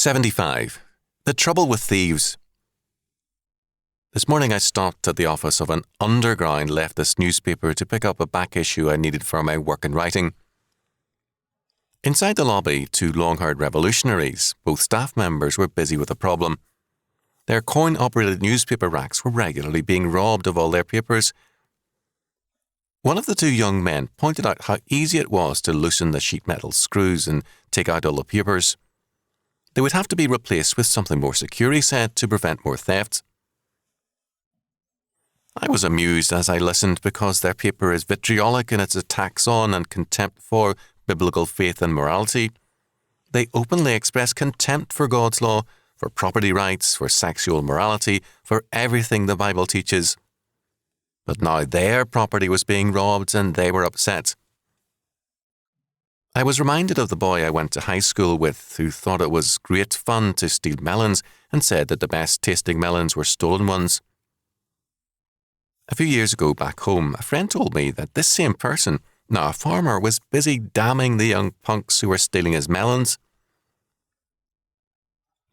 75. The Trouble with Thieves. This morning I stopped at the office of an underground leftist newspaper to pick up a back issue I needed for my work in writing. Inside the lobby, two long-haired revolutionaries, both staff members, were busy with a problem. Their coin-operated newspaper racks were regularly being robbed of all their papers. One of the two young men pointed out how easy it was to loosen the sheet metal screws and take out all the papers. They would have to be replaced with something more secure, he said, to prevent more theft. I was amused as I listened because their paper is vitriolic in its attacks on and contempt for biblical faith and morality. They openly express contempt for God's law, for property rights, for sexual morality, for everything the Bible teaches. But now their property was being robbed and they were upset. I was reminded of the boy I went to high school with who thought it was great fun to steal melons and said that the best tasting melons were stolen ones. A few years ago back home, a friend told me that this same person, now a farmer, was busy damning the young punks who were stealing his melons.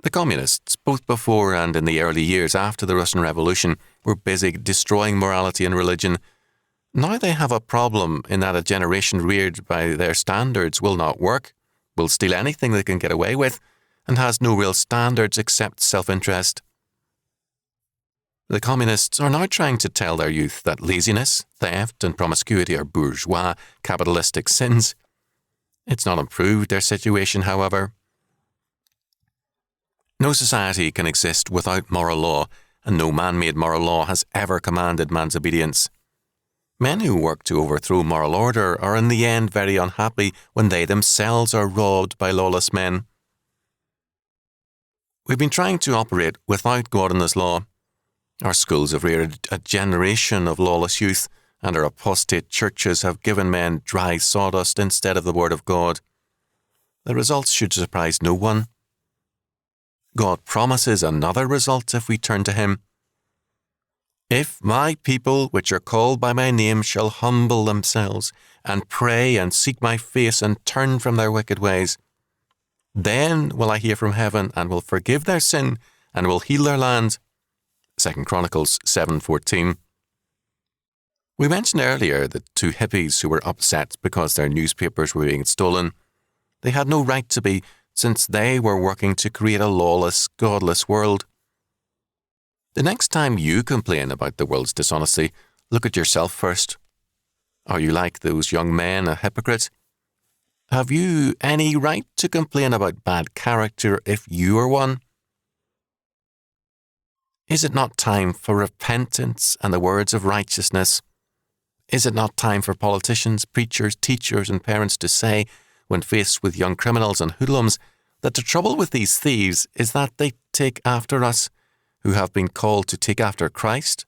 The communists, both before and in the early years after the Russian Revolution, were busy destroying morality and religion. Now they have a problem in that a generation reared by their standards will not work, will steal anything they can get away with, and has no real standards except self-interest. The communists are now trying to tell their youth that laziness, theft, and promiscuity are bourgeois, capitalistic sins. It's not improved their situation, however. No society can exist without moral law, and no man-made moral law has ever commanded man's obedience. Men who work to overthrow moral order are in the end very unhappy when they themselves are robbed by lawless men. We've been trying to operate without God and His law. Our schools have reared a generation of lawless youth, and our apostate churches have given men dry sawdust instead of the Word of God. The results should surprise no one. God promises another result if we turn to Him. If my people, which are called by my name, shall humble themselves, and pray and seek my face, and turn from their wicked ways, then will I hear from heaven, and will forgive their sin, and will heal their land. 2 Chronicles 7:14. We mentioned earlier the two hippies who were upset because their newspapers were being stolen. They had no right to be, since they were working to create a lawless, godless world. The next time you complain about the world's dishonesty, look at yourself first. Are you like those young men, a hypocrite? Have you any right to complain about bad character if you are one? Is it not time for repentance and the words of righteousness? Is it not time for politicians, preachers, teachers, and parents to say, when faced with young criminals and hoodlums, that the trouble with these thieves is that they take after us, who have been called to take after Christ?